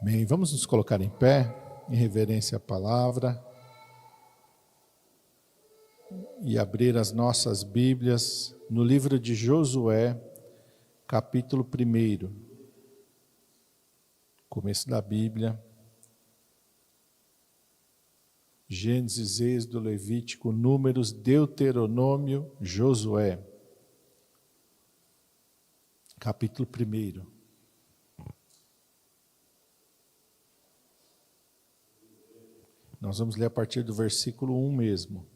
Amém. Vamos nos colocar em pé, em reverência à palavra, e abrir as nossas Bíblias no livro de Josué, capítulo 1. Começo da Bíblia. Gênesis, Êxodo, Levítico, Números, Deuteronômio, Josué. Capítulo 1. Nós vamos ler a partir do versículo 1 mesmo.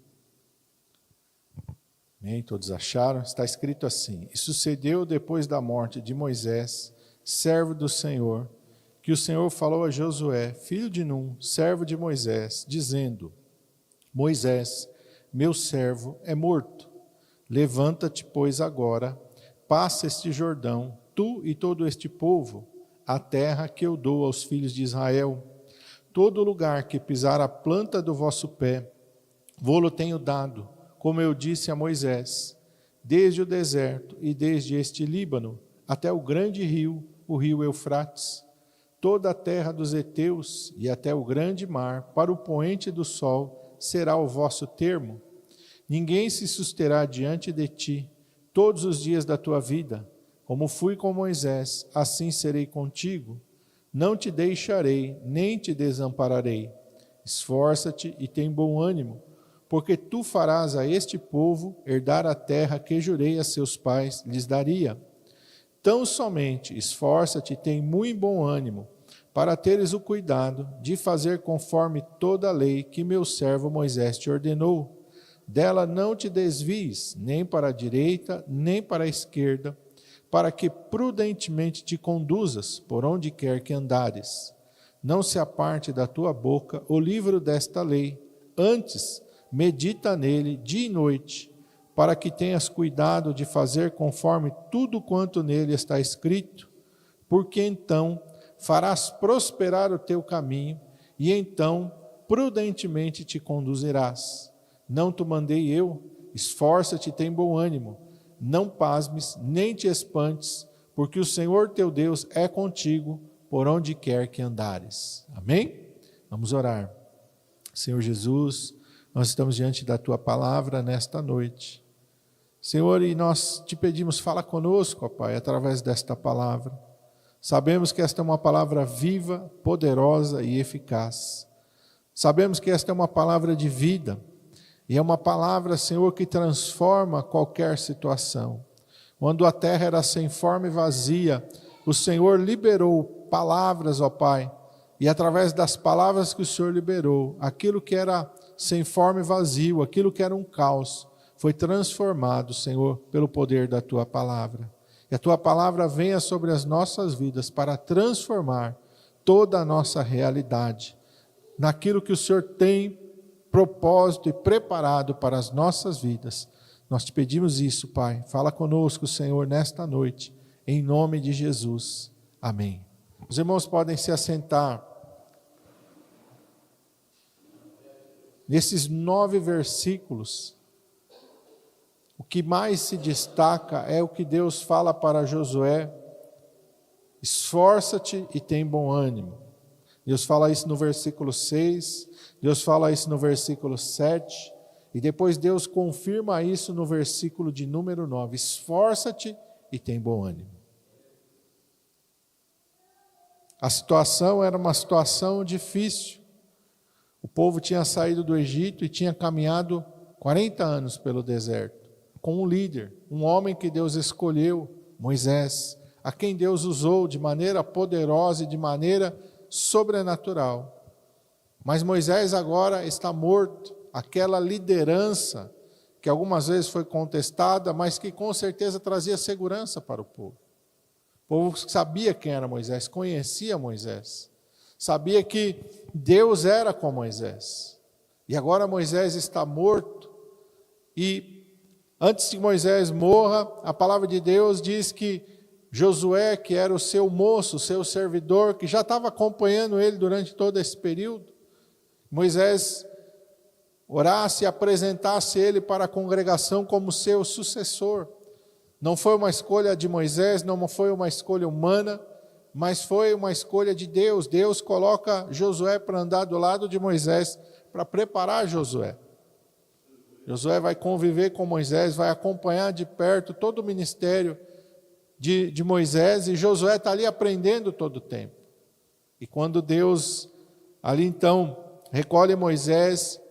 Amém? Todos acharam? Está escrito assim: E sucedeu depois da morte de Moisés, servo do Senhor, que o Senhor falou a Josué, filho de Num, servo de Moisés, dizendo: Moisés, meu servo, é morto. Levanta-te, pois, agora, passa este Jordão, tu e todo este povo, a terra que eu dou aos filhos de Israel. Todo lugar que pisar a planta do vosso pé, vô-lo tenho dado, como eu disse a Moisés, desde o deserto e desde este Líbano, até o grande rio, o rio Eufrates, toda a terra dos heteus e até o grande mar, para o poente do sol, será o vosso termo. Ninguém se susterá diante de ti todos os dias da tua vida. Como fui com Moisés, assim serei contigo. Não te deixarei, nem te desampararei. Esforça-te e tem bom ânimo, porque tu farás a este povo herdar a terra que jurei a seus pais lhes daria. Tão somente esforça-te e tem muito bom ânimo, para teres o cuidado de fazer conforme toda a lei que meu servo Moisés te ordenou. Dela não te desvies, nem para a direita, nem para a esquerda, para que prudentemente te conduzas por onde quer que andares. Não se aparte da tua boca o livro desta lei, antes medita nele dia e noite, para que tenhas cuidado de fazer conforme tudo quanto nele está escrito, porque então farás prosperar o teu caminho, e então prudentemente te conduzirás. Não te mandei eu? Esforça-te e tem bom ânimo. Não pasmes, nem te espantes, porque o Senhor teu Deus é contigo, por onde quer que andares. Amém? Vamos orar. Senhor Jesus, nós estamos diante da tua palavra nesta noite. Senhor, e nós te pedimos, fala conosco, ó Pai, através desta palavra. Sabemos que esta é uma palavra viva, poderosa e eficaz. Sabemos que esta é uma palavra de vida. E é uma palavra, Senhor, que transforma qualquer situação. Quando a terra era sem forma e vazia, o Senhor liberou palavras, ó Pai, e através das palavras que o Senhor liberou, aquilo que era sem forma e vazio, aquilo que era um caos, foi transformado, Senhor, pelo poder da Tua palavra. E a Tua palavra venha sobre as nossas vidas para transformar toda a nossa realidade, naquilo que o Senhor tem propósito e preparado para as nossas vidas. Nós te pedimos isso, Pai. Fala conosco, Senhor, nesta noite, em nome de Jesus. Amém. Os irmãos podem se assentar. Nesses 9 versículos, o que mais se destaca é o que Deus fala para Josué: esforça-te e tem bom ânimo. Deus fala isso no versículo 6, Deus fala isso no versículo 7, e depois Deus confirma isso no versículo de número 9, esforça-te e tem bom ânimo. A situação era uma situação difícil. O povo tinha saído do Egito e tinha caminhado 40 anos pelo deserto, com um líder, um homem que Deus escolheu, Moisés, a quem Deus usou de maneira poderosa e de maneira sobrenatural. Mas Moisés agora está morto. Aquela liderança que algumas vezes foi contestada, mas que com certeza trazia segurança para o povo. O povo sabia quem era Moisés, conhecia Moisés, sabia que Deus era com Moisés. E agora Moisés está morto, e antes que Moisés morra, a palavra de Deus diz que Josué, que era o seu moço, o seu servidor, que já estava acompanhando ele durante todo esse período, Moisés orasse e apresentasse ele para a congregação como seu sucessor. Não foi uma escolha de Moisés, não foi uma escolha humana, mas foi uma escolha de Deus. Deus coloca Josué para andar do lado de Moisés, para preparar Josué. Josué vai conviver com Moisés, vai acompanhar de perto todo o ministério de Moisés, e Josué está ali aprendendo todo o tempo. E quando Deus ali então recolhe Moisés,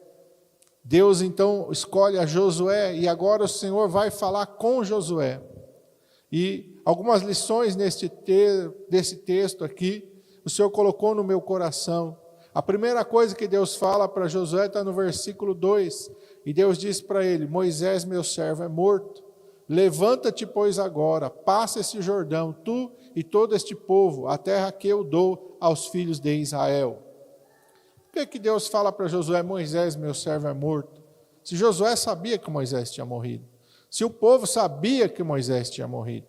Deus então escolhe a Josué, e agora o Senhor vai falar com Josué. E algumas lições desse texto aqui, o Senhor colocou no meu coração. A primeira coisa que Deus fala para Josué está no versículo 2, e Deus diz para ele: Moisés, meu servo, é morto. Levanta-te, pois, agora, passa esse Jordão, tu e todo este povo, a terra que eu dou aos filhos de Israel. Por que Deus fala para Josué: Moisés, meu servo, é morto? Se Josué sabia que Moisés tinha morrido, se o povo sabia que Moisés tinha morrido,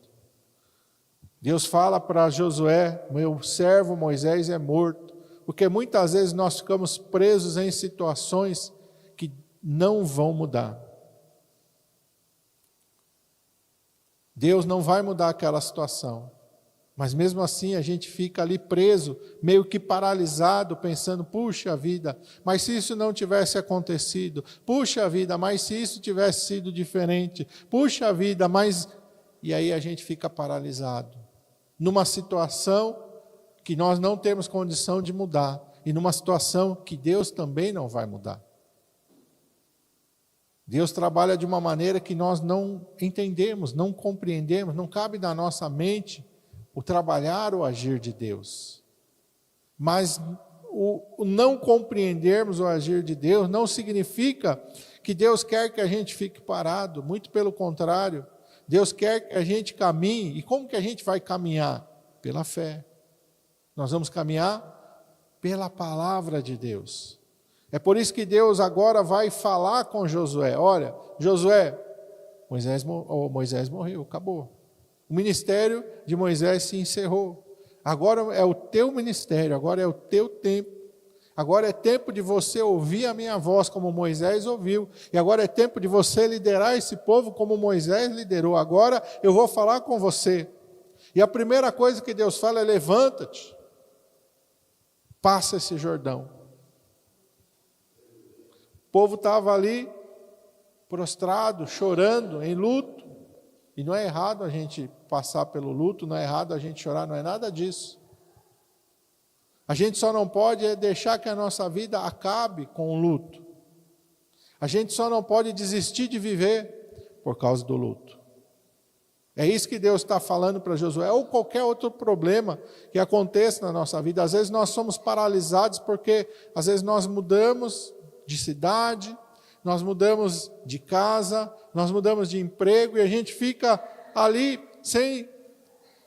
Deus fala para Josué: meu servo Moisés é morto, porque muitas vezes nós ficamos presos em situações que não vão mudar. Deus não vai mudar aquela situação, mas mesmo assim a gente fica ali preso, meio que paralisado, pensando: puxa vida, mas se isso não tivesse acontecido, puxa vida, mas se isso tivesse sido diferente, puxa vida, mas... E aí a gente fica paralisado, numa situação que nós não temos condição de mudar, e numa situação que Deus também não vai mudar. Deus trabalha de uma maneira que nós não entendemos, não compreendemos, não cabe na nossa mente o trabalhar ou agir de Deus. Mas o não compreendermos o agir de Deus não significa que Deus quer que a gente fique parado, muito pelo contrário. Deus quer que a gente caminhe. E como que a gente vai caminhar? Pela fé. Nós vamos caminhar pela palavra de Deus. É por isso que Deus agora vai falar com Josué: olha, Josué, Moisés morreu, acabou. O ministério de Moisés se encerrou. Agora é o teu ministério, agora é o teu tempo. Agora é tempo de você ouvir a minha voz como Moisés ouviu. E agora é tempo de você liderar esse povo como Moisés liderou. Agora eu vou falar com você. E a primeira coisa que Deus fala é: levanta-te, passa esse Jordão. O povo estava ali, prostrado, chorando, em luto. E não é errado a gente passar pelo luto, não é errado a gente chorar, não é nada disso. A gente só não pode deixar que a nossa vida acabe com o luto. A gente só não pode desistir de viver por causa do luto. É isso que Deus está falando para Josué, ou qualquer outro problema que aconteça na nossa vida. Às vezes nós somos paralisados porque às vezes nós mudamos de cidade, nós mudamos de casa, nós mudamos de emprego, e a gente fica ali sem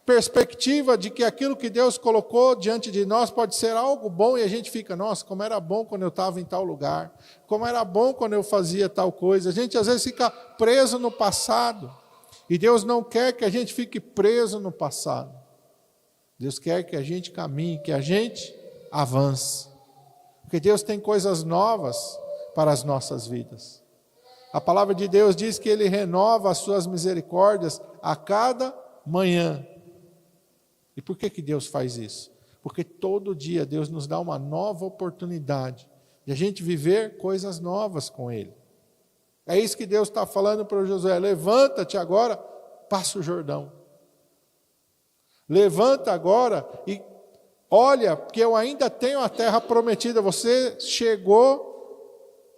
perspectiva de que aquilo que Deus colocou diante de nós pode ser algo bom, e a gente fica: nossa, como era bom quando eu estava em tal lugar, como era bom quando eu fazia tal coisa. A gente às vezes fica preso no passado, e Deus não quer que a gente fique preso no passado. Deus quer que a gente caminhe, que a gente avance. Porque Deus tem coisas novas para as nossas vidas. A palavra de Deus diz que Ele renova as suas misericórdias a cada manhã. E por que Deus faz isso? Porque todo dia Deus nos dá uma nova oportunidade de a gente viver coisas novas com Ele. É isso que Deus está falando para Josué: levanta-te agora, passa o Jordão. Levanta agora e olha, porque eu ainda tenho a terra prometida. Você chegou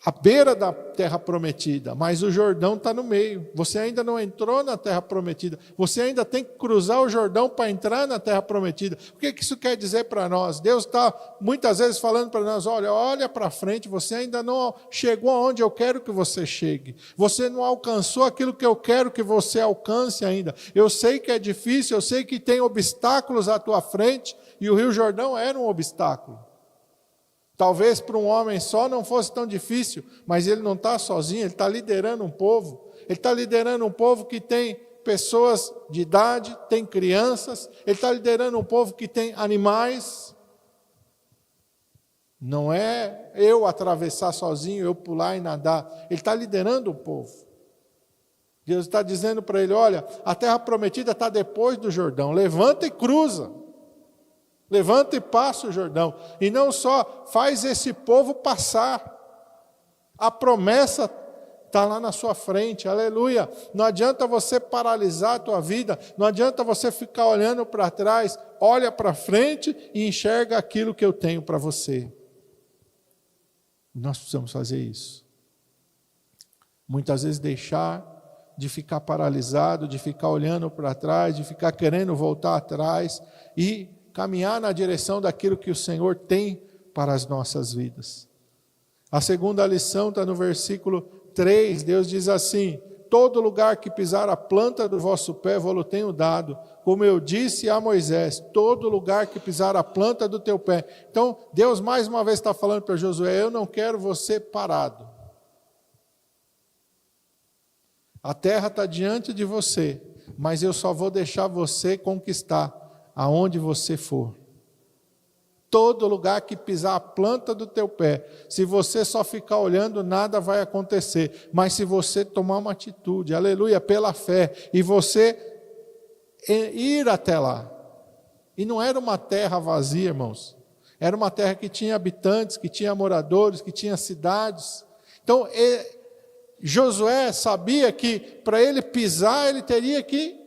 à beira da terra prometida, mas o Jordão está no meio. Você ainda não entrou na terra prometida. Você ainda tem que cruzar o Jordão para entrar na terra prometida. O que isso quer dizer para nós? Deus está muitas vezes falando para nós: olha para frente, você ainda não chegou aonde eu quero que você chegue. Você não alcançou aquilo que eu quero que você alcance ainda. Eu sei que é difícil, eu sei que tem obstáculos à tua frente, e o Rio Jordão era um obstáculo. Talvez para um homem só não fosse tão difícil, mas ele não está sozinho, ele está liderando um povo. Ele está liderando um povo que tem pessoas de idade, tem crianças, ele está liderando um povo que tem animais. Não é eu atravessar sozinho, eu pular e nadar. Ele está liderando o povo. Deus está dizendo para ele: olha, a terra prometida está depois do Jordão, levanta e cruza. Levanta e passa o Jordão. E não só faz esse povo passar. A promessa está lá na sua frente, aleluia. Não adianta você paralisar a tua vida, não adianta você ficar olhando para trás, olha para frente e enxerga aquilo que eu tenho para você. Nós precisamos fazer isso. Muitas vezes deixar de ficar paralisado, de ficar olhando para trás, de ficar querendo voltar atrás e caminhar na direção daquilo que o Senhor tem para as nossas vidas. A segunda lição está no versículo 3, Deus diz assim: todo lugar que pisar a planta do vosso pé, vou-lo tenho dado, como eu disse a Moisés, todo lugar que pisar a planta do teu pé. Então, Deus mais uma vez está falando para Josué: eu não quero você parado. A terra está diante de você, mas eu só vou deixar você conquistar aonde você for. Todo lugar que pisar a planta do teu pé, se você só ficar olhando, nada vai acontecer. Mas se você tomar uma atitude, aleluia, pela fé, e você ir até lá. E não era uma terra vazia, irmãos. Era uma terra que tinha habitantes, que tinha moradores, que tinha cidades. Então, Josué sabia que para ele pisar, ele teria que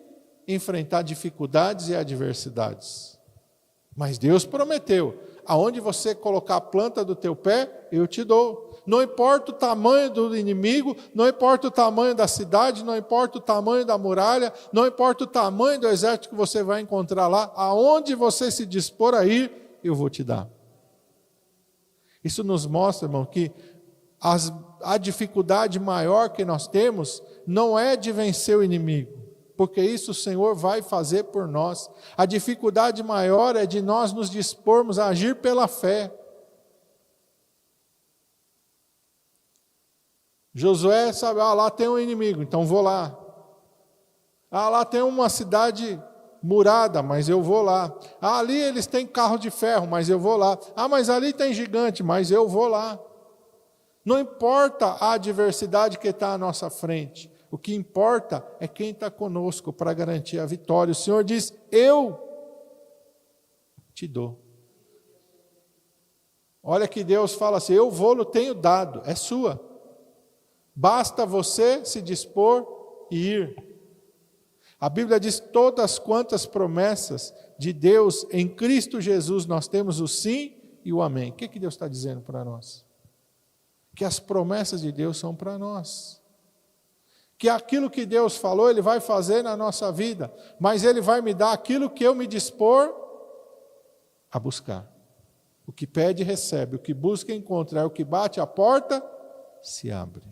enfrentar dificuldades e adversidades. Mas Deus prometeu: aonde você colocar a planta do teu pé, eu te dou. Não importa o tamanho do inimigo, não importa o tamanho da cidade, não importa o tamanho da muralha, não importa o tamanho do exército que você vai encontrar lá, aonde você se dispor a ir, eu vou te dar. Isso nos mostra, irmão, que a dificuldade maior que nós temos não é de vencer o inimigo, porque isso o Senhor vai fazer por nós. A dificuldade maior é de nós nos dispormos a agir pela fé. Josué sabe, lá tem um inimigo, então vou lá. Lá tem uma cidade murada, mas eu vou lá. Ali eles têm carro de ferro, mas eu vou lá. Mas ali tem gigante, mas eu vou lá. Não importa a adversidade que está à nossa frente. O que importa é quem está conosco para garantir a vitória. O Senhor diz: eu te dou. Olha que Deus fala assim: eu vou-lo tenho dado, é sua. Basta você se dispor e ir. A Bíblia diz: todas quantas promessas de Deus em Cristo Jesus, nós temos o sim e o amém. O que Deus está dizendo para nós? Que as promessas de Deus são para nós. Que aquilo que Deus falou, Ele vai fazer na nossa vida, mas Ele vai me dar aquilo que eu me dispor a buscar. O que pede, recebe. O que busca, encontra. O que bate a porta, se abre.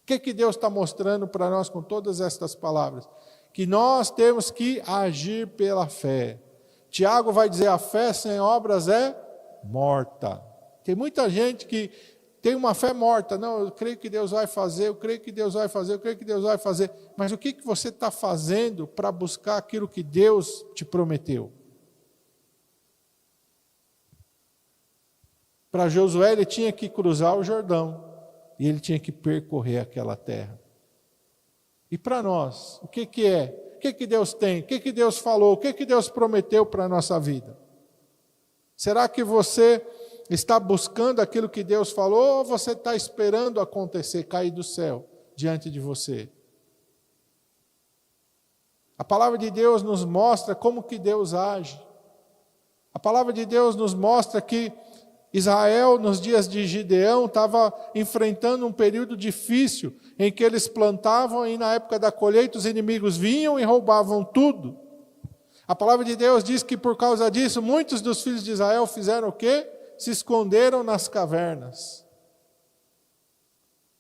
O que Deus está mostrando para nós com todas estas palavras? Que nós temos que agir pela fé. Tiago vai dizer: a fé sem obras é morta. Tem muita gente que tem uma fé morta. Não, eu creio que Deus vai fazer, eu creio que Deus vai fazer, eu creio que Deus vai fazer. Mas o que você está fazendo para buscar aquilo que Deus te prometeu? Para Josué, ele tinha que cruzar o Jordão. E ele tinha que percorrer aquela terra. E para nós, o que é? O que Deus tem? O que Deus falou? O que Deus prometeu para a nossa vida? Será que você está buscando aquilo que Deus falou, ou você está esperando acontecer, cair do céu diante de você? A palavra de Deus nos mostra como que Deus age. A palavra de Deus nos mostra que Israel, nos dias de Gideão, estava enfrentando um período difícil, em que eles plantavam e na época da colheita os inimigos vinham e roubavam tudo. A palavra de Deus diz que por causa disso, muitos dos filhos de Israel fizeram o quê? Se esconderam nas cavernas.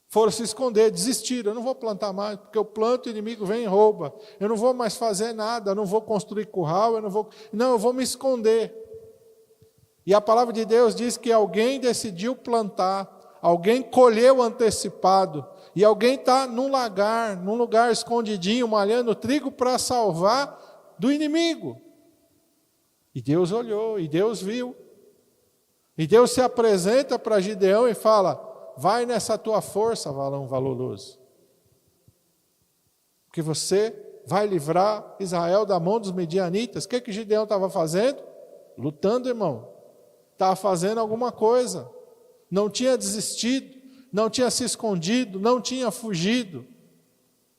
Foram se esconder, desistiram. Eu não vou plantar mais, porque eu planto, o inimigo vem e rouba. Eu não vou mais fazer nada, eu não vou construir curral, eu vou me esconder. E a palavra de Deus diz que alguém decidiu plantar, alguém colheu antecipado, e alguém está num lugar escondidinho, malhando trigo para salvar do inimigo. E Deus olhou, e Deus viu. E Deus se apresenta para Gideão e fala: vai nessa tua força, varão valoroso, porque você vai livrar Israel da mão dos medianitas. O que Gideão estava fazendo? Lutando, irmão. Estava fazendo alguma coisa. Não tinha desistido, não tinha se escondido, não tinha fugido.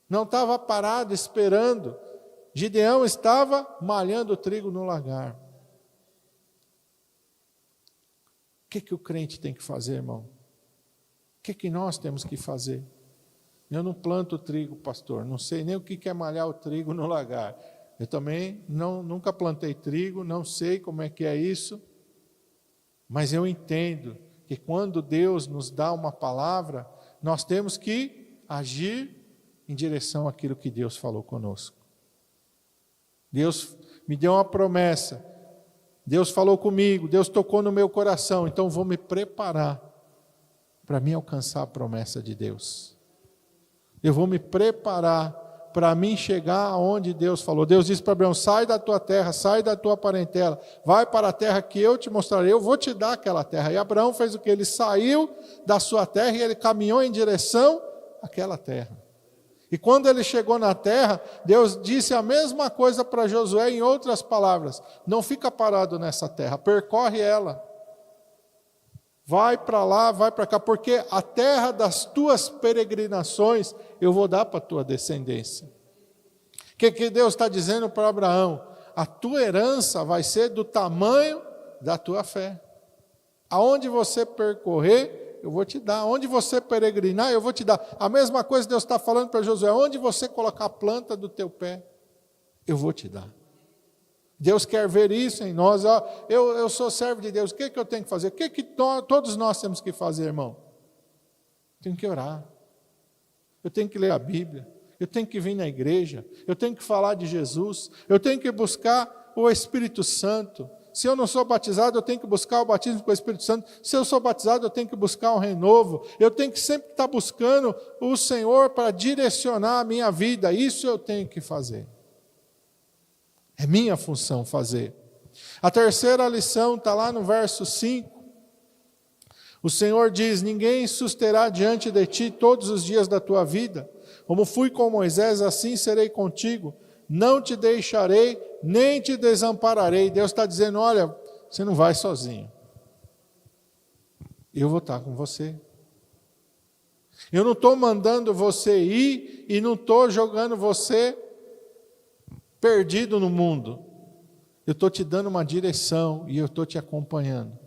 Não estava parado esperando. Gideão estava malhando trigo no lagar. O que o crente tem que fazer, irmão? O que nós temos que fazer? Eu não planto trigo, pastor. Não sei nem o que é malhar o trigo no lagar. Eu também nunca plantei trigo, não sei como é que é isso. Mas eu entendo que quando Deus nos dá uma palavra, nós temos que agir em direção àquilo que Deus falou conosco. Deus me deu uma promessa, Deus falou comigo, Deus tocou no meu coração, então vou me preparar para mim alcançar a promessa de Deus. Eu vou me preparar para mim chegar aonde Deus falou. Deus disse para Abraão: sai da tua terra, sai da tua parentela, vai para a terra que eu te mostrarei, eu vou te dar aquela terra. E Abraão fez o que? Ele saiu da sua terra e ele caminhou em direção àquela terra. E quando ele chegou na terra, Deus disse a mesma coisa para Josué em outras palavras: não fica parado nessa terra, percorre ela. Vai para lá, vai para cá, porque a terra das tuas peregrinações eu vou dar para a tua descendência. O que Deus está dizendo para Abraão? A tua herança vai ser do tamanho da tua fé. Aonde você percorrer, eu vou te dar. Onde você peregrinar, eu vou te dar. A mesma coisa Deus está falando para Josué: onde você colocar a planta do teu pé, eu vou te dar. Deus quer ver isso em nós. Eu sou servo de Deus, o que eu tenho que fazer? O que todos nós temos que fazer, irmão? Tenho que orar, eu tenho que ler a Bíblia, eu tenho que vir na igreja, eu tenho que falar de Jesus, eu tenho que buscar o Espírito Santo. Se eu não sou batizado, eu tenho que buscar o batismo com o Espírito Santo. Se eu sou batizado, eu tenho que buscar um renovo. Eu tenho que sempre estar buscando o Senhor para direcionar a minha vida. Isso eu tenho que fazer. É minha função fazer. A terceira lição está lá no verso 5. O Senhor diz: ninguém susterá diante de ti todos os dias da tua vida. Como fui com Moisés, assim serei contigo. Não te deixarei, nem te desampararei. Deus está dizendo: olha, você não vai sozinho. Eu vou estar com você. Eu não estou mandando você ir e não estou jogando você perdido no mundo. Eu estou te dando uma direção e eu estou te acompanhando.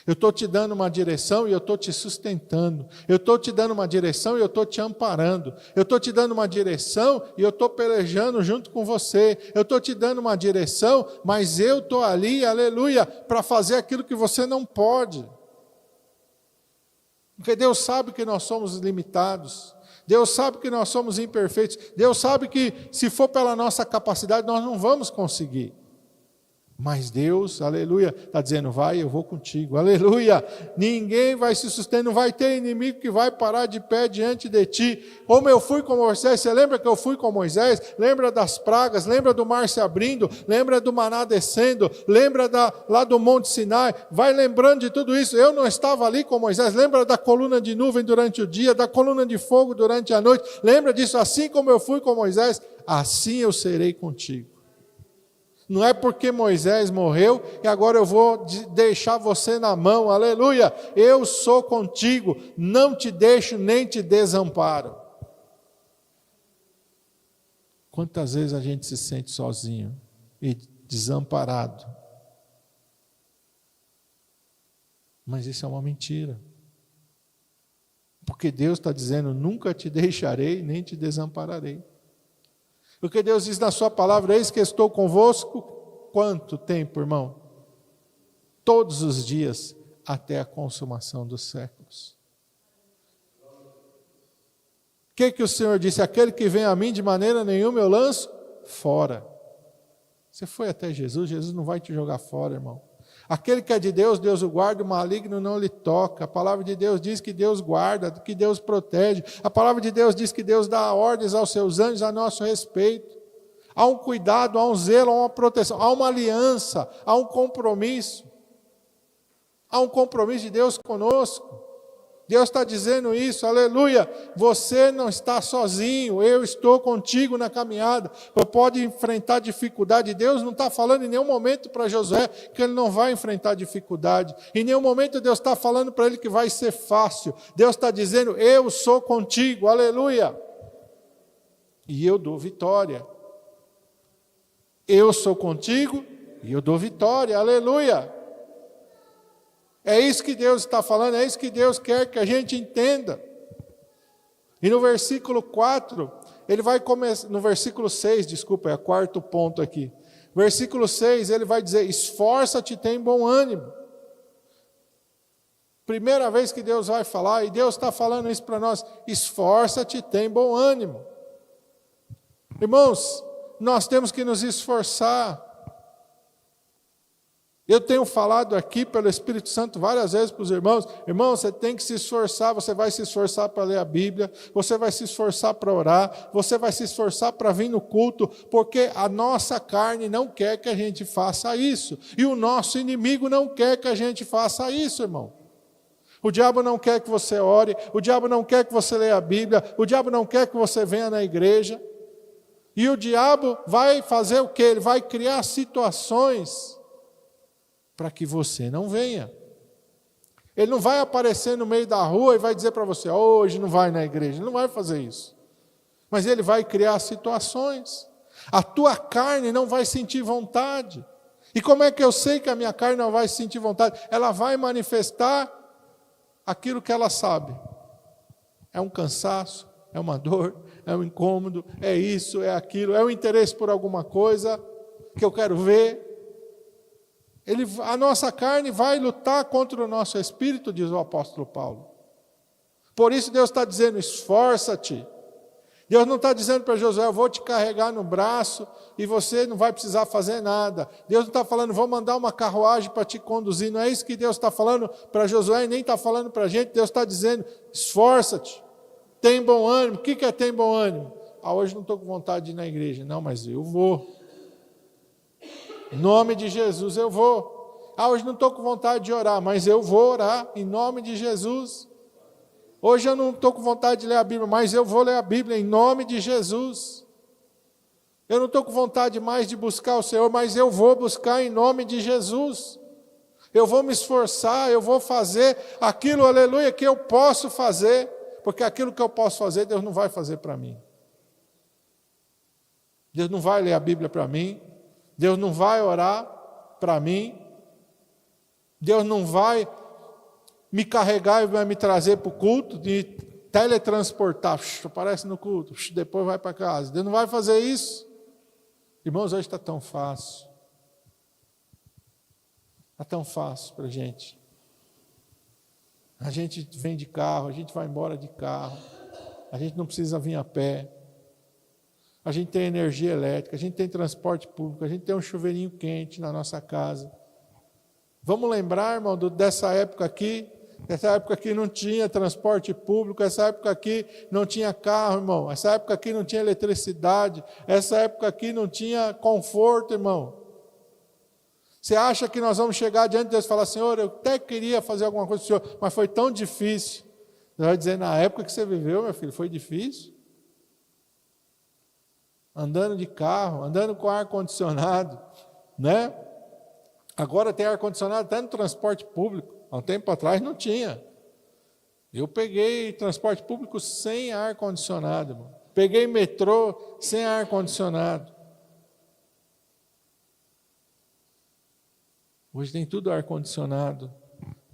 Eu estou te dando uma direção e eu estou te sustentando. Eu estou te dando uma direção e eu estou te amparando. Eu estou te dando uma direção e eu estou pelejando junto com você. Eu estou te dando uma direção, mas eu estou ali, aleluia, para fazer aquilo que você não pode. Porque Deus sabe que nós somos limitados. Deus sabe que nós somos imperfeitos. Deus sabe que se for pela nossa capacidade, nós não vamos conseguir. Mas Deus, aleluia, está dizendo: vai, eu vou contigo, aleluia. Ninguém vai se sustentar, não vai ter inimigo que vai parar de pé diante de ti. Como eu fui com Moisés, você lembra que eu fui com Moisés? Lembra das pragas, lembra do mar se abrindo, lembra do maná descendo, lembra lá do Monte Sinai, vai lembrando de tudo isso. Eu não estava ali com Moisés, lembra da coluna de nuvem durante o dia, da coluna de fogo durante a noite, lembra disso? Assim como eu fui com Moisés, assim eu serei contigo. Não é porque Moisés morreu e agora eu vou deixar você na mão, aleluia. Eu sou contigo, não te deixo nem te desamparo. Quantas vezes a gente se sente sozinho e desamparado? Mas isso é uma mentira. Porque Deus está dizendo: nunca te deixarei nem te desampararei. Porque Deus diz na sua palavra: eis que estou convosco, quanto tempo, irmão? Todos os dias, até a consumação dos séculos. O que o Senhor disse? Aquele que vem a mim, de maneira nenhuma eu lanço fora. Você foi até Jesus, Jesus não vai te jogar fora, irmão. Aquele que é de Deus, Deus o guarda, o maligno não lhe toca. A palavra de Deus diz que Deus guarda, que Deus protege. A palavra de Deus diz que Deus dá ordens aos seus anjos a nosso respeito. Há um cuidado, há um zelo, há uma proteção, há uma aliança, há um compromisso. Há um compromisso de Deus conosco. Deus está dizendo isso, aleluia. Você não está sozinho, eu estou contigo na caminhada. Você pode enfrentar dificuldade. Deus não está falando em nenhum momento para Josué que ele não vai enfrentar dificuldade. Em nenhum momento Deus está falando para ele que vai ser fácil. Deus está dizendo, eu sou contigo, aleluia. E eu dou vitória. Eu sou contigo e eu dou vitória, aleluia. É isso que Deus está falando, é isso que Deus quer que a gente entenda. E no versículo 4, ele vai começar, no versículo 6, desculpa, é o quarto ponto aqui. Versículo 6, ele vai dizer, esforça-te, tem bom ânimo. Primeira vez que Deus vai falar, e Deus está falando isso para nós, esforça-te, tem bom ânimo. Irmãos, nós temos que nos esforçar. Eu tenho falado aqui pelo Espírito Santo várias vezes para os irmãos, você tem que se esforçar, você vai se esforçar para ler a Bíblia, você vai se esforçar para orar, você vai se esforçar para vir no culto, porque a nossa carne não quer que a gente faça isso, e o nosso inimigo não quer que a gente faça isso, irmão. O diabo não quer que você ore, o diabo não quer que você leia a Bíblia, o diabo não quer que você venha na igreja, e o diabo vai fazer o quê? Ele vai criar situações para que você não venha. Ele não vai aparecer no meio da rua e vai dizer para você, hoje não vai na igreja. Ele não vai fazer isso. Mas ele vai criar situações. A tua carne não vai sentir vontade. E como é que eu sei que a minha carne não vai sentir vontade? Ela vai manifestar aquilo que ela sabe. É um cansaço, é uma dor, é um incômodo, é isso, é aquilo, é um interesse por alguma coisa que eu quero ver. A nossa carne vai lutar contra o nosso espírito, diz o apóstolo Paulo. Por isso Deus está dizendo, esforça-te. Deus não está dizendo para Josué, eu vou te carregar no braço e você não vai precisar fazer nada. Deus não está falando, vou mandar uma carruagem para te conduzir. Não é isso que Deus está falando para Josué e nem está falando para a gente. Deus está dizendo, esforça-te, tem bom ânimo. O que é ter bom ânimo? Hoje não estou com vontade de ir na igreja. Não, mas eu vou. Em nome de Jesus eu vou. Hoje não estou com vontade de orar, mas eu vou orar em nome de Jesus. Hoje eu não estou com vontade de ler a Bíblia, mas eu vou ler a Bíblia em nome de Jesus. Eu não estou com vontade mais de buscar o Senhor, mas eu vou buscar em nome de Jesus. Eu vou me esforçar, eu vou fazer aquilo, aleluia, que eu posso fazer, porque aquilo que eu posso fazer, Deus não vai fazer para mim. Deus não vai ler a Bíblia para mim. Deus não vai orar para mim, Deus não vai me carregar e vai me trazer para o culto, de teletransportar, aparece no culto, depois vai para casa. Deus não vai fazer isso. Irmãos, hoje está tão fácil. Está tão fácil para a gente. A gente vem de carro, a gente vai embora de carro, a gente não precisa vir a pé. A gente tem energia elétrica, a gente tem transporte público, a gente tem um chuveirinho quente na nossa casa. Vamos lembrar, irmão, dessa época aqui não tinha transporte público, essa época aqui não tinha carro, irmão, essa época aqui não tinha eletricidade, essa época aqui não tinha conforto, irmão. Você acha que nós vamos chegar diante de Deus e falar, Senhor, eu até queria fazer alguma coisa para o Senhor, mas foi tão difícil. Você vai dizer, na época que você viveu, meu filho, foi difícil? Andando de carro, andando com ar-condicionado, né? Agora tem ar-condicionado até no transporte público. Há um tempo atrás não tinha. Eu peguei transporte público sem ar-condicionado, irmão. Peguei metrô sem ar-condicionado. Hoje tem tudo ar-condicionado.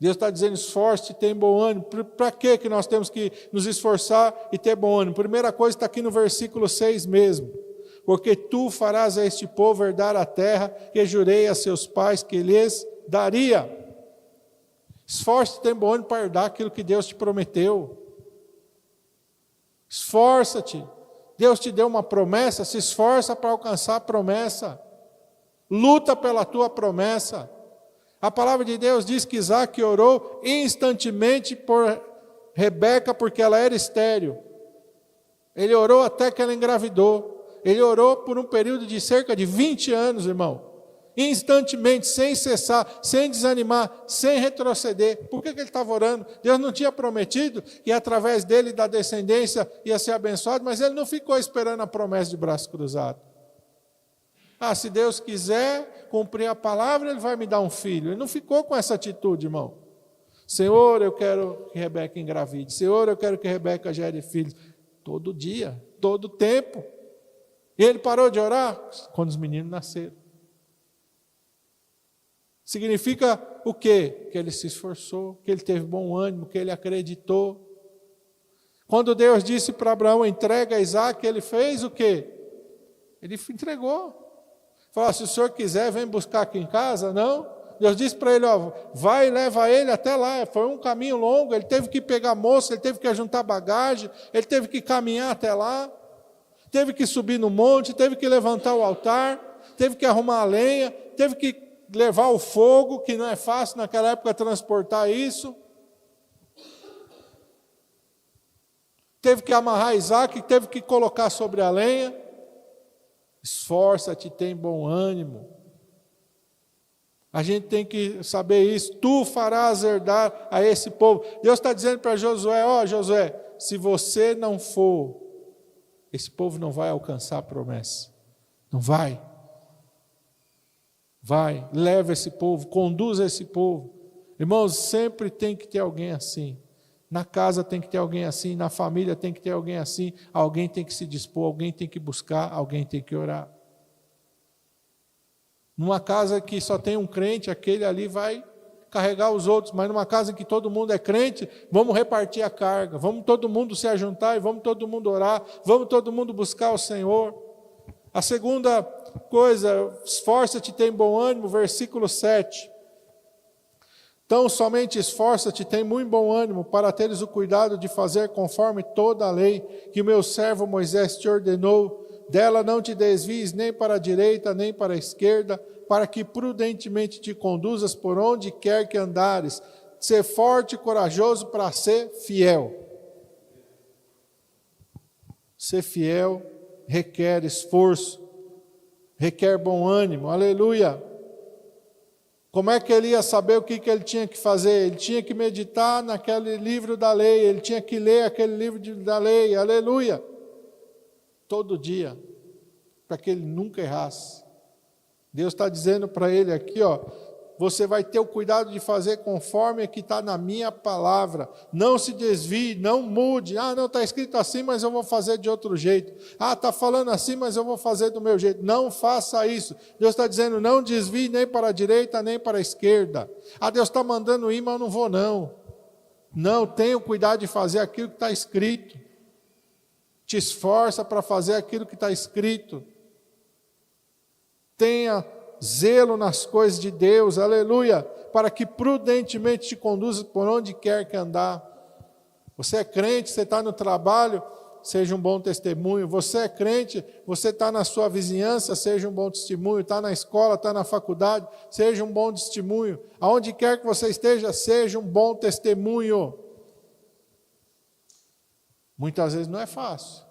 Deus está dizendo, esforce e tem bom ânimo. Para que nós temos que nos esforçar e ter bom ânimo? Primeira coisa está aqui no versículo 6 mesmo. Porque tu farás a este povo herdar a terra que jurei a seus pais que lhes daria. Esforça-te, tem bom ânimo para herdar aquilo que Deus te prometeu. Esforça-te. Deus te deu uma promessa, se esforça para alcançar a promessa. Luta pela tua promessa. A palavra de Deus diz que Isaac orou instantemente por Rebeca porque ela era estéril. Ele orou até que ela engravidou. Ele orou por um período de cerca de 20 anos, irmão. instantemente, sem cessar, sem desanimar, sem retroceder. Por que ele estava orando? Deus não tinha prometido que através dele, da descendência, ia ser abençoado, mas ele não ficou esperando a promessa de braço cruzado. Se Deus quiser cumprir a palavra, ele vai me dar um filho. Ele não ficou com essa atitude, irmão. Senhor, eu quero que Rebeca engravide. Senhor, eu quero que Rebeca gere filhos. Todo dia, todo tempo. E ele parou de orar quando os meninos nasceram. Significa o quê? Que ele se esforçou, que ele teve bom ânimo, que ele acreditou. Quando Deus disse para Abraão, entrega Isaac, ele fez o quê? Ele entregou. Falou, se o senhor quiser, vem buscar aqui em casa. Não. Deus disse para ele, vai e leva ele até lá. Foi um caminho longo, ele teve que pegar moça, ele teve que ajuntar bagagem, ele teve que caminhar até lá, teve que subir no monte, teve que levantar o altar, teve que arrumar a lenha, teve que levar o fogo, que não é fácil naquela época transportar isso. Teve que amarrar Isaac, teve que colocar sobre a lenha. Esforça-te, tem bom ânimo. A gente tem que saber isso. Tu farás herdar a esse povo. Deus está dizendo para Josué, Josué, se você não for, esse povo não vai alcançar a promessa. Não vai. Vai, leva esse povo, conduza esse povo. Irmãos, sempre tem que ter alguém assim. Na casa tem que ter alguém assim, na família tem que ter alguém assim. Alguém tem que se dispor, alguém tem que buscar, alguém tem que orar. Numa casa que só tem um crente, aquele ali vai carregar os outros. Mas numa casa em que todo mundo é crente, vamos repartir a carga. Vamos todo mundo se ajuntar e vamos todo mundo orar. Vamos todo mundo buscar o Senhor. A segunda coisa, esforça-te, tem bom ânimo, versículo 7. Então, somente esforça-te, tem muito bom ânimo, para teres o cuidado de fazer conforme toda a lei que o meu servo Moisés te ordenou. Dela não te desvies nem para a direita, nem para a esquerda, para que prudentemente te conduzas por onde quer que andares. Ser forte e corajoso para ser fiel. Ser fiel requer esforço, requer bom ânimo, aleluia. Como é que ele ia saber o que ele tinha que fazer? Ele tinha que meditar naquele livro da lei, ele tinha que ler aquele livro da lei, aleluia. Todo dia, para que ele nunca errasse. Deus está dizendo para ele aqui, você vai ter o cuidado de fazer conforme que está na minha palavra. Não se desvie, não mude. Não está escrito assim, mas eu vou fazer de outro jeito. Está falando assim, mas eu vou fazer do meu jeito. Não faça isso. Deus está dizendo, não desvie nem para a direita, nem para a esquerda. Deus está mandando ir, mas eu não vou não. Não, tenha o cuidado de fazer aquilo que está escrito. Te esforça para fazer aquilo que está escrito. Tenha zelo nas coisas de Deus, aleluia, para que prudentemente te conduza por onde quer que andar. Você é crente, você está no trabalho, seja um bom testemunho. Você é crente, você está na sua vizinhança, seja um bom testemunho. Está na escola, está na faculdade, seja um bom testemunho. Aonde quer que você esteja, seja um bom testemunho. Muitas vezes não é fácil.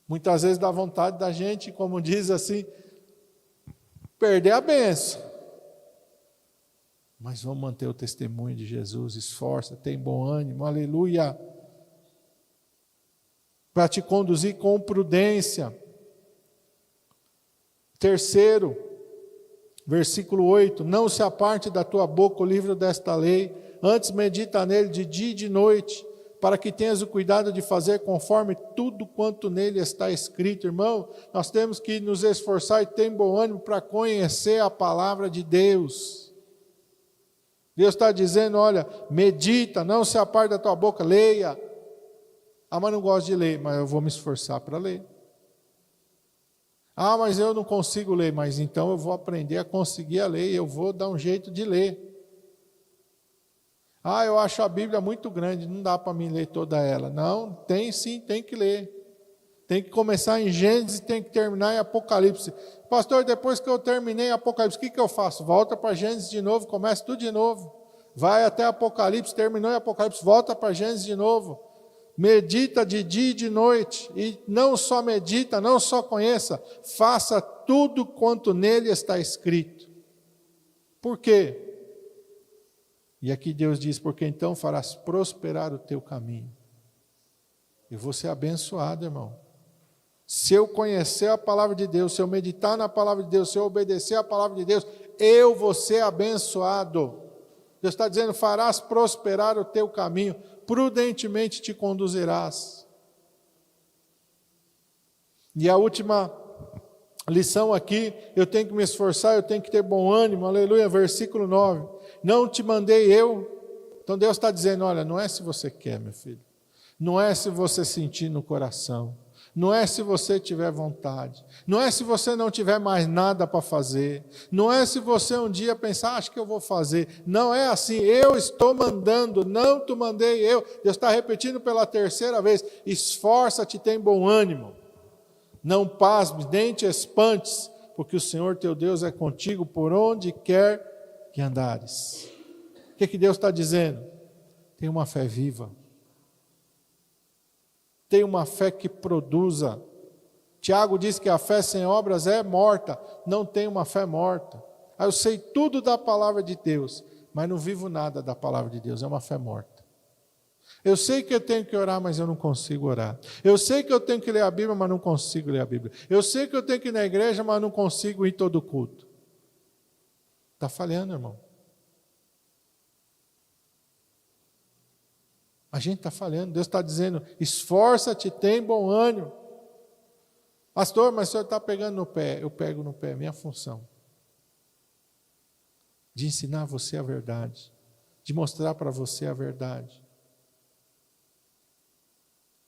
Muitas vezes dá vontade da gente, como diz assim, perder a bênção. Mas vamos manter o testemunho de Jesus, esforça, tem bom ânimo, aleluia. Para te conduzir com prudência. Terceiro, versículo 8, não se aparte da tua boca o livro desta lei, antes medita nele de dia e de noite, para que tenhas o cuidado de fazer conforme tudo quanto nele está escrito. Irmão, nós temos que nos esforçar e ter bom ânimo para conhecer a palavra de Deus. Deus está dizendo, olha, medita, não se aparte da tua boca, leia. Mas não gosto de ler, mas eu vou me esforçar para ler. Mas eu não consigo ler, mas então eu vou aprender a conseguir a ler, eu vou dar um jeito de ler. Eu acho a Bíblia muito grande, não dá para mim ler toda ela. Não, tem sim, tem que ler. Tem que começar em Gênesis e tem que terminar em Apocalipse. Pastor, depois que eu terminei Apocalipse, o que eu faço? Volta para Gênesis de novo, começa tudo de novo. Vai até Apocalipse, terminou em Apocalipse, volta para Gênesis de novo. medita de dia e de noite, e não só medita, não só conheça, faça tudo quanto nele está escrito. Por quê? E aqui Deus diz, porque então farás prosperar o teu caminho. Eu vou ser abençoado, irmão. Se eu conhecer a palavra de Deus, se eu meditar na palavra de Deus, se eu obedecer a palavra de Deus, eu vou ser abençoado. Deus está dizendo, farás prosperar o teu caminho, prudentemente te conduzirás. E a última lição aqui, eu tenho que me esforçar, eu tenho que ter bom ânimo, aleluia, versículo 9. Não te mandei eu. Então Deus está dizendo, olha, não é se você quer, meu filho. Não é se você sentir no coração. Não é se você tiver vontade, não é se você não tiver mais nada para fazer, não é se você um dia pensar, acho que eu vou fazer, não é assim, eu estou mandando, não te mandei eu. Deus está repetindo pela terceira vez, esforça-te, tem bom ânimo, não pasmes, nem te espantes, porque o Senhor teu Deus é contigo por onde quer que andares. O que Deus está dizendo? Tem uma fé viva. Tem uma fé que produza. Tiago diz que a fé sem obras é morta. Não tem uma fé morta. Eu sei tudo da palavra de Deus, mas não vivo nada da palavra de Deus. É uma fé morta. Eu sei que eu tenho que orar, mas eu não consigo orar. Eu sei que eu tenho que ler a Bíblia, mas não consigo ler a Bíblia. Eu sei que eu tenho que ir na igreja, mas não consigo ir todo culto. Está falhando, irmão. A gente está falhando, Deus está dizendo, esforça-te, tem bom ânimo. Pastor, mas o senhor está pegando no pé. Eu pego no pé, minha função. De ensinar você a verdade, de mostrar para você a verdade.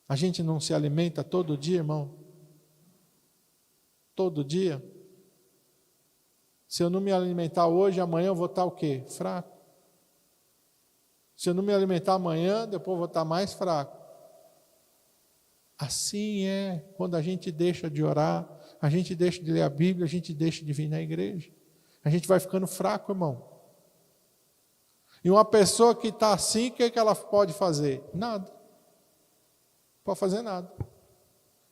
A gente não se alimenta todo dia, irmão? Todo dia? Se eu não me alimentar hoje, amanhã eu vou estar o quê? Fraco. Se eu não me alimentar amanhã, depois eu vou estar mais fraco. Assim é quando a gente deixa de orar, a gente deixa de ler a Bíblia, a gente deixa de vir na igreja. A gente vai ficando fraco, irmão. E uma pessoa que está assim, o que ela pode fazer? Nada. Não pode fazer nada.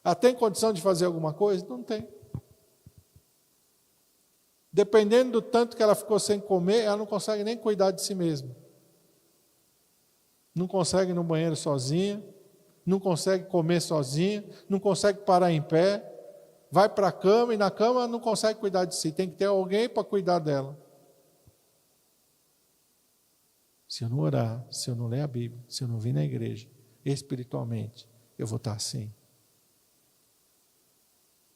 Ela tem condição de fazer alguma coisa? Não tem. Dependendo do tanto que ela ficou sem comer, ela não consegue nem cuidar de si mesma. Não consegue ir no banheiro sozinha, não consegue comer sozinha, não consegue parar em pé, vai para a cama e na cama não consegue cuidar de si, tem que ter alguém para cuidar dela. Se eu não orar, se eu não ler a Bíblia, se eu não vir na igreja, espiritualmente, eu vou estar assim.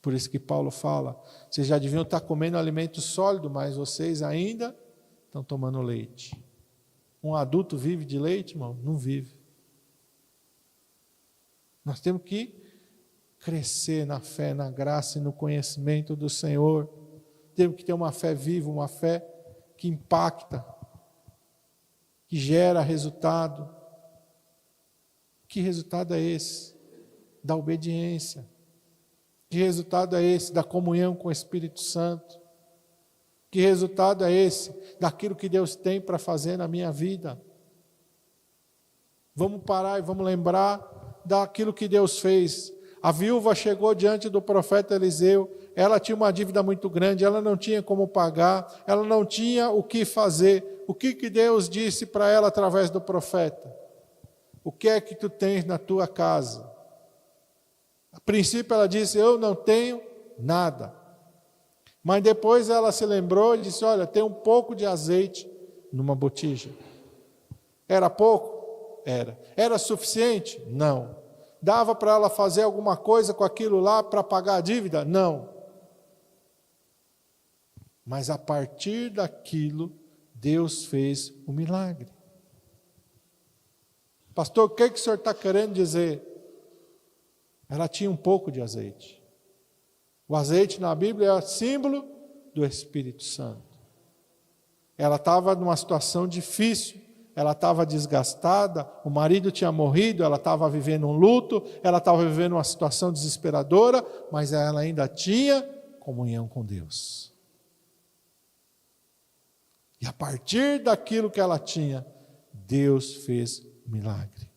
Por isso que Paulo fala, vocês já deviam estar comendo alimento sólido, mas vocês ainda estão tomando leite. Um adulto vive de leite, irmão? Não vive. Nós temos que crescer na fé, na graça e no conhecimento do Senhor. Temos que ter uma fé viva, uma fé que impacta, que gera resultado. Que resultado é esse? Da obediência. Que resultado é esse? Da comunhão com o Espírito Santo. Que resultado é esse? Daquilo que Deus tem para fazer na minha vida. Vamos parar e vamos lembrar daquilo que Deus fez. A viúva chegou diante do profeta Eliseu, ela tinha uma dívida muito grande, ela não tinha como pagar, ela não tinha o que fazer. O que Deus disse para ela através do profeta? O que é que tu tens na tua casa? A princípio ela disse, eu não tenho nada. Mas depois ela se lembrou e disse, olha, tem um pouco de azeite numa botija. Era pouco? Era. Era suficiente? Não. Dava para ela fazer alguma coisa com aquilo lá para pagar a dívida? Não. Mas a partir daquilo, Deus fez o milagre. Pastor, o que o senhor está querendo dizer? Ela tinha um pouco de azeite. O azeite na Bíblia é símbolo do Espírito Santo. Ela estava numa situação difícil, ela estava desgastada, o marido tinha morrido, ela estava vivendo um luto, ela estava vivendo uma situação desesperadora, mas ela ainda tinha comunhão com Deus. E a partir daquilo que ela tinha, Deus fez um milagre.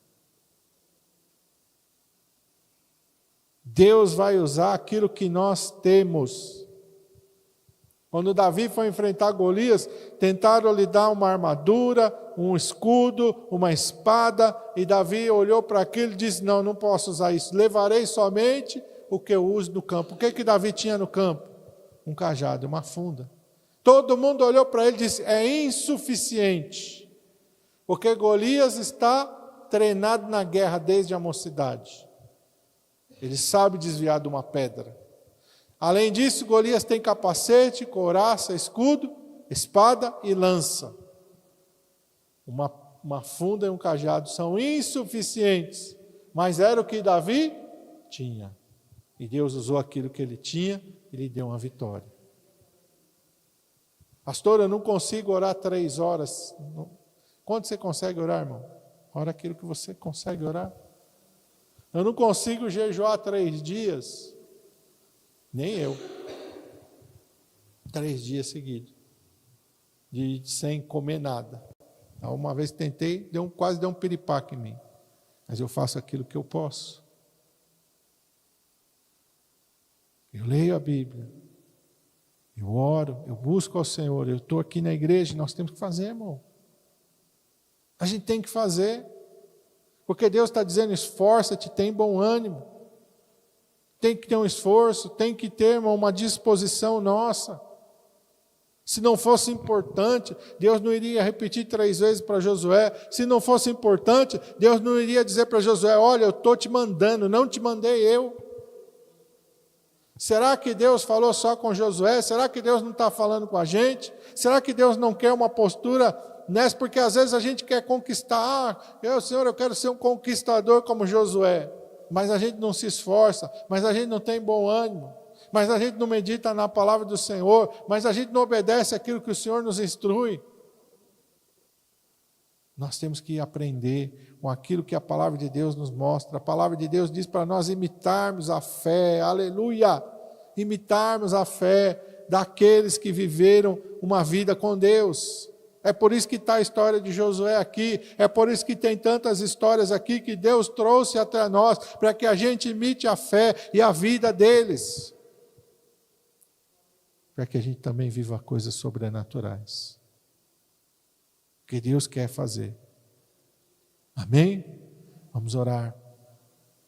Deus vai usar aquilo que nós temos. Quando Davi foi enfrentar Golias, tentaram lhe dar uma armadura, um escudo, uma espada, e Davi olhou para aquilo e disse, não, não posso usar isso, levarei somente o que eu uso no campo. O que Davi tinha no campo? Um cajado, uma funda. Todo mundo olhou para ele e disse, é insuficiente, porque Golias está treinado na guerra desde a mocidade. Ele sabe desviar de uma pedra. Além disso, Golias tem capacete, couraça, escudo, espada e lança. Uma funda e um cajado são insuficientes, mas era o que Davi tinha. E Deus usou aquilo que ele tinha e lhe deu uma vitória. Pastor, eu não consigo orar 3 horas. Quanto você consegue orar, irmão? Ora aquilo que você consegue orar. Eu não consigo jejuar 3 dias. Nem eu. 3 dias seguidos. Sem comer nada. Uma vez tentei, quase deu um piripaque em mim. Mas eu faço aquilo que eu posso. Eu leio a Bíblia. Eu oro, eu busco ao Senhor. Eu estou aqui na igreja, nós temos que fazer, irmão. A gente tem que fazer. Porque Deus está dizendo, esforça-te, tem bom ânimo. Tem que ter um esforço, tem que ter, irmão, uma disposição nossa. Se não fosse importante, Deus não iria repetir 3 vezes para Josué. Se não fosse importante, Deus não iria dizer para Josué, olha, eu estou te mandando, não te mandei eu. Será que Deus falou só com Josué? Será que Deus não está falando com a gente? Será que Deus não quer uma postura nessa? Porque às vezes a gente quer conquistar. Senhor, eu quero ser um conquistador como Josué. Mas a gente não se esforça, mas a gente não tem bom ânimo, mas a gente não medita na palavra do Senhor, mas a gente não obedece aquilo que o Senhor nos instrui. Nós temos que aprender com aquilo que a palavra de Deus nos mostra. A palavra de Deus diz para nós imitarmos a fé, aleluia, imitarmos a fé daqueles que viveram uma vida com Deus. É por isso que está a história de Josué aqui, é por isso que tem tantas histórias aqui que Deus trouxe até nós, para que a gente imite a fé e a vida deles, para que a gente também viva coisas sobrenaturais, que Deus quer fazer. Amém? Vamos orar.